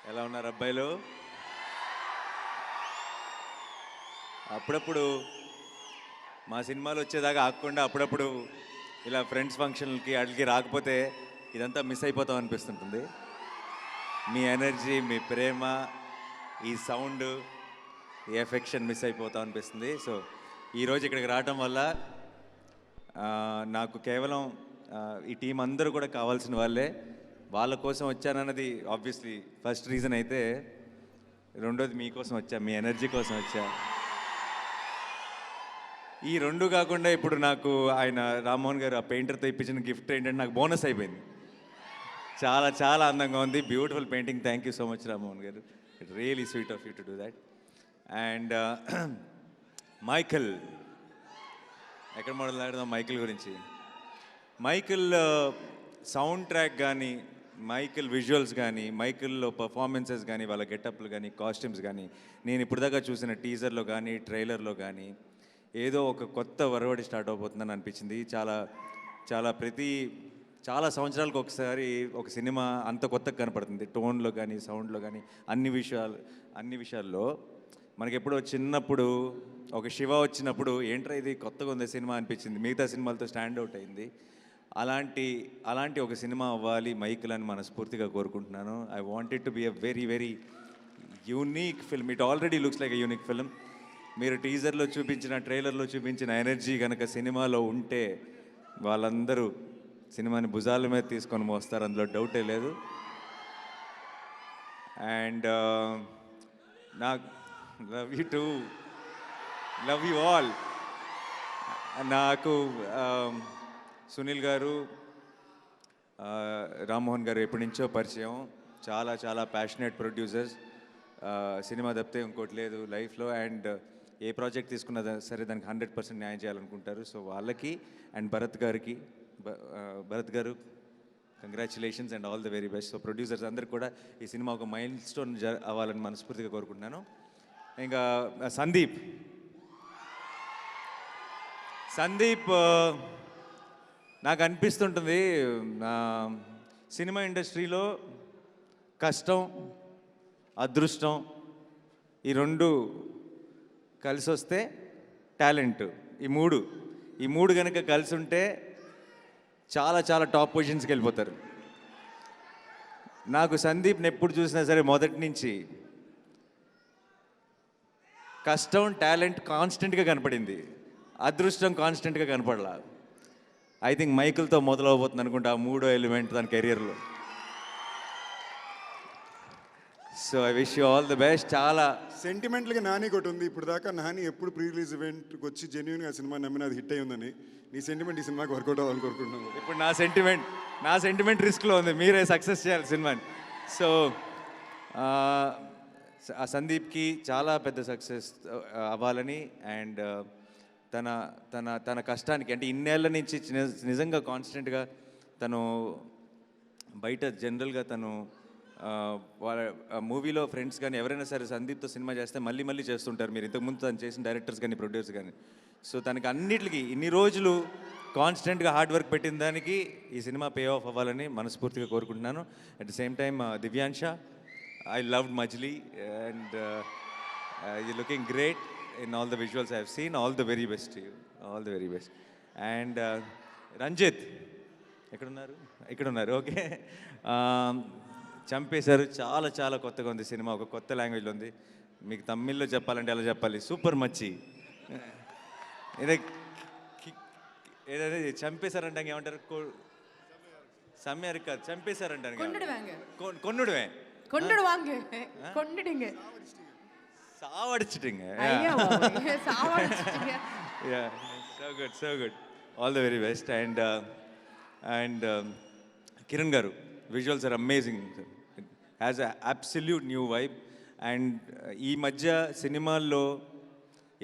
ఎలా ఉన్నారు అబ్బాయిలు? అప్పుడప్పుడు మా సినిమాలు వచ్చేదాకా ఆగకుండా అప్పుడప్పుడు ఇలా ఫ్రెండ్స్ ఫంక్షన్లకి వాటికి రాకపోతే ఇదంతా మిస్ అయిపోతాం అనిపిస్తుంటుంది. మీ ఎనర్జీ, మీ ప్రేమ, ఈ సౌండ్, ఈ ఎఫెక్షన్ మిస్ అయిపోతాం అనిపిస్తుంది. సో ఈరోజు ఇక్కడికి రావటం వల్ల నాకు కేవలం ఈ టీం అందరూ కూడా కావాల్సిన వాళ్ళే. వాళ్ళ కోసం వచ్చానన్నది ఆబ్వియస్లీ ఫస్ట్ రీజన్ అయితే, రెండోది మీకోసం వచ్చా, మీ ఎనర్జీ కోసం వచ్చా. ఈ రెండు కాకుండా ఇప్పుడు నాకు ఆయన రామ్మోహన్ గారు ఆ పెయింటర్తో ఇప్పించిన గిఫ్ట్ ఏంటంటే నాకు బోనస్ అయిపోయింది. చాలా చాలా అందంగా ఉంది, beautiful painting. Thank you so much Rammohan garu, it really sweet of you to do that. And Michael, ఎక్కడ మొదలుపెడదాం మైకిల్ గురించి? మైకిల్ సౌండ్ ట్రాక్ కానీ, మైకిల్ విజువల్స్ కానీ, మైకిల్లో పర్ఫార్మెన్సెస్ కానీ, వాళ్ళ గెటప్లు కానీ, కాస్ట్యూమ్స్ కానీ, నేను ఇప్పుడు దాకా చూసిన టీజర్లో కానీ, ట్రైలర్లో కానీ ఏదో ఒక కొత్త వరవడి స్టార్ట్ అవబోతుందని అనిపించింది. చాలా సంవత్సరాలకు ఒకసారి ఒక సినిమా అంత కొత్తగా కనపడుతుంది, టోన్లో కానీ, సౌండ్లో కానీ, అన్ని విషయాల్లో. మనకి ఎప్పుడో చిన్నప్పుడు ఒక శివ వచ్చినప్పుడు ఏంట్రా ఇది కొత్తగా ఉంది సినిమా అనిపించింది, మిగతా సినిమాలతో స్టాండ్ అవుట్ అయింది. అలాంటి ఒక సినిమా అవ్వాలి మైకిల్ అని మనస్ఫూర్తిగా కోరుకుంటున్నాను. I want it to be a very very unique film. It already looks like a unique film. మీరు టీజర్లో చూపించిన, ట్రైలర్లో చూపించిన ఎనర్జీ కనుక సినిమాలో ఉంటే వాళ్ళందరూ సినిమాని భుజాల మీద తీసుకొని మోస్తారు, అందులో డౌటే లేదు. అండ్ నాకు love you two, love you all. నాకు సునీల్ గారు, రామ్మోహన్ గారు ఎప్పటి నుంచో పరిచయం. చాలా ప్యాషనేట్ ప్రొడ్యూసర్స్. సినిమా తప్పితే ఇంకోటి లేదు లైఫ్లో. అండ్ ఏ ప్రాజెక్ట్ తీసుకున్నా సరే దానికి 100% న్యాయం చేయాలనుకుంటారు. సో వాళ్ళకి అండ్ భరత్ గారు congratulations and all the very best. So producers అందరికి కూడా ఈ సినిమా ఒక మైల్ స్టోన్ అవ్వాలని మనస్ఫూర్తిగా కోరుకుంటున్నాను. ఇంకా సందీప్ నాకు అనిపిస్తుంటుంది, సినిమా ఇండస్ట్రీలో కష్టం, అదృష్టం ఈ రెండు కలిసి వస్తే టాలెంట్, ఈ మూడు కనుక కలిసి ఉంటే చాలా టాప్ పొజిషన్స్కి వెళ్ళిపోతారు. నాకు సందీప్ని ఎప్పుడు చూసినా సరే మొదటి నుంచి కష్టం, టాలెంట్ కాన్స్టెంట్గా కనపడింది, అదృష్టం కాన్స్టెంట్గా కనపడలా. ఐ థింక్ మైకిల్తో మొదలవబోతుంది అనుకుంటా ఆ మూడో ఎలిమెంట్ తన కెరియర్లో. So I wish you all the best. చాలా సెంటిమెంట్గా నాని ఒకటి ఉంది. ఇప్పుడు దాకా నాని ఎప్పుడు ప్రీ రిలీజ్ ఈవెంట్కి వచ్చి జెన్యున్గా సినిమా నమ్మిన అది హిట్ అయి ఉందని, నీ సెంటిమెంట్ ఈ సినిమాకి వర్కౌట్ అవ్వాలని కోరుకుంటున్నాను. ఇప్పుడు నా సెంటిమెంట్ రిస్క్లో ఉంది, మీరే సక్సెస్ చేయాలి సినిమాని. సో ఆ సందీప్కి చాలా పెద్ద సక్సెస్ అవ్వాలని, అండ్ తన కష్టానికి, అంటే ఇన్నేళ్ల నుంచి నిజంగా కాన్స్టెంట్గా తను బయట జనరల్గా తను వాళ్ళ మూవీలో ఫ్రెండ్స్ కానీ ఎవరైనా సరే సందీప్తో సినిమా చేస్తే మళ్ళీ చేస్తుంటారు. మీరు ఇంతకుముందు తను చేసిన డైరెక్టర్స్ కానీ, ప్రొడ్యూసర్స్ కానీ. సో తనకి అన్నిటికీ ఇన్ని రోజులు కాన్స్టెంట్గా హార్డ్ వర్క్ పెట్టిన దానికి ఈ సినిమా పే ఆఫ్ అవ్వాలని మనస్ఫూర్తిగా కోరుకుంటున్నాను. At the same time Divyansha, I loved Majili and you looking great in all the visuals I have seen. All the very best to you, all the very best. And Ranjit ఇక్కడ ఉన్నారు okay. చంపేశారు. చాలా కొత్తగా ఉంది cinema, ఒక కొత్త లాంగ్వేజ్లో ఉంది. మీకు తమిళ్లో చెప్పాలంటే ఎలా చెప్పాలి, సూపర్ మచ్చి. ఏదైతే చంపేశారంటే ఏమంటారు, సమ్యారు కాదు, చంపేశారంటారు కొన్నుడువే సావడిచిటింగ్. So good, all the very best. And Kiran garu, visuals are amazing, has a absolute new vibe. And ఈ మధ్య సినిమాల్లో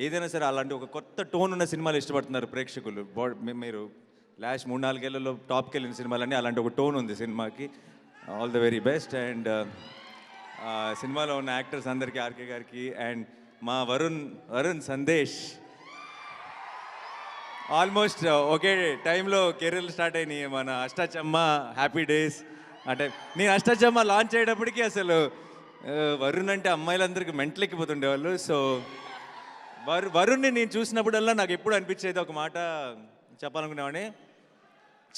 ఏదైనా సరే అలాంటి ఒక కొత్త టోన్ ఉన్న సినిమాలు ఇష్టపడుతున్నారు ప్రేక్షకులు. మీరు లాస్ట్ 3-4 ఏళ్లలో టాప్కి వెళ్ళిన సినిమాలన్నీ అలాంటి ఒక టోన్ ఉంది సినిమాకి. All the very best. And సినిమాలో ఉన్న యాక్టర్స్ అందరికీ, ఆర్కే గారికి, అండ్ మా వరుణ్ సందేశ్ ఆల్మోస్ట్ ఒకే టైంలో కెరీర్లు స్టార్ట్ అయినాయి మన అష్టాచమ్మ, హ్యాపీ డేస్. అంటే నేను అష్టాచమ్మ లాంచ్ అయ్యేటప్పటికి అసలు వరుణ్ అంటే అమ్మాయిలందరికీ మెంటలెక్కిపోతుండేవాళ్ళు. సో వరుణ్ని నేను చూసినప్పుడల్లా నాకు ఎప్పుడు అనిపించేది ఒక మాట చెప్పాలనుకునేవాడిని,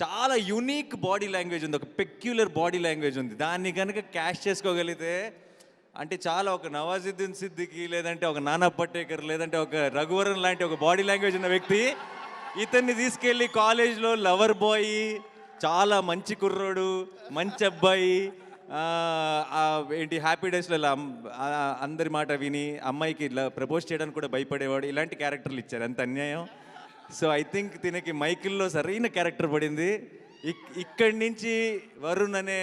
చాలా యూనిక్ బాడీ లాంగ్వేజ్ ఉంది, ఒక పెక్యులర్ బాడీ లాంగ్వేజ్ ఉంది. దాన్ని కనుక క్యాష్ చేసుకోగలిగితే అంటే చాలా ఒక నవాజుద్దీన్ సిద్దికి, లేదంటే ఒక నానా పటేకర్, లేదంటే ఒక రఘువరన్ లాంటి ఒక బాడీ లాంగ్వేజ్ ఉన్న వ్యక్తి ఇతన్ని తీసుకెళ్ళి కాలేజ్లో లవర్ బాయ్, చాలా మంచి కుర్రోడు, మంచి అబ్బాయి, ఏంటి హ్యాపీ డేస్లో అందరి మాట విని అమ్మాయికి ఇలా ప్రపోజ్ చేయడానికి కూడా భయపడేవాడు, ఇలాంటి క్యారెక్టర్లు ఇచ్చారు. అంత అన్యాయం. సో ఐ థింక్ తినకి మైకిల్లో సరైన క్యారెక్టర్ పడింది. ఇక్కడి నుంచి వరుణ్ అనే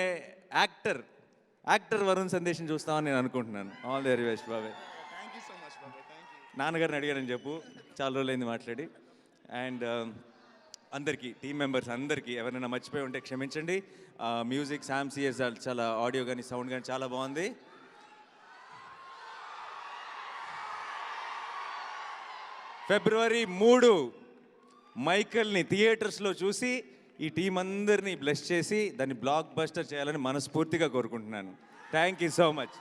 యాక్టర్ వరుణ్ సందేశం చూస్తామని నేను అనుకుంటున్నాను. ఆల్ ది వెరీ బెస్ట్ బాబాయ్. నాన్నగారిని అడిగారని చెప్పు, చాలా రోజులైంది మాట్లాడి. అండ్ అందరికీ టీమ్ మెంబర్స్ అందరికీ ఎవరైనా మర్చిపోయి ఉంటే క్షమించండి. మ్యూజిక్ శామ్ సిఎస్ చాలా ఆడియో కానీ సౌండ్ కానీ చాలా బాగుంది. ఫిబ్రవరి 3 మైకల్ని థియేటర్స్లో చూసి ఈ టీం అందరినీ బ్లెస్ చేసి దాన్ని బ్లాక్ బస్టర్ చేయాలని మనస్ఫూర్తిగా కోరుకుంటున్నాను. Thank you so much.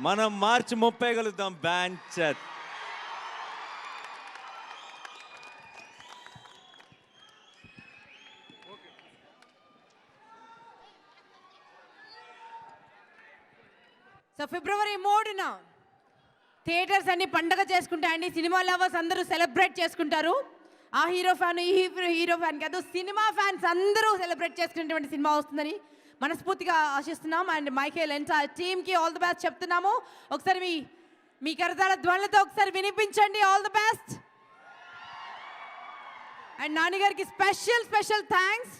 మనం మార్చి 30 కలుద్దాం. బ్యాంచత్. సో ఫిబ్రవరి 3న థియేటర్స్ అన్ని పండగ చేసుకుంటాయండి. సినిమా లవర్స్ అందరూ సెలబ్రేట్ చేసుకుంటారు. ఆ హీరో ఫ్యాన్, ఈ హీరో ఫ్యాన్ కాదు, సినిమా ఫ్యాన్స్ అందరూ సెలబ్రేట్ చేసుకునేటువంటి సినిమా వస్తుందని మనస్ఫూర్తిగా ఆశిస్తున్నాం. అండ్ మైకేల్ ఎంటైర్ టీమ్కి ఆల్ ది బెస్ట్ చెప్తున్నాము. ఒకసారి మీ కరతాళ ధ్వనులతో ఒకసారి వినిపించండి. All the best. అండ్ నాన్నగారికి స్పెషల్ థ్యాంక్స్.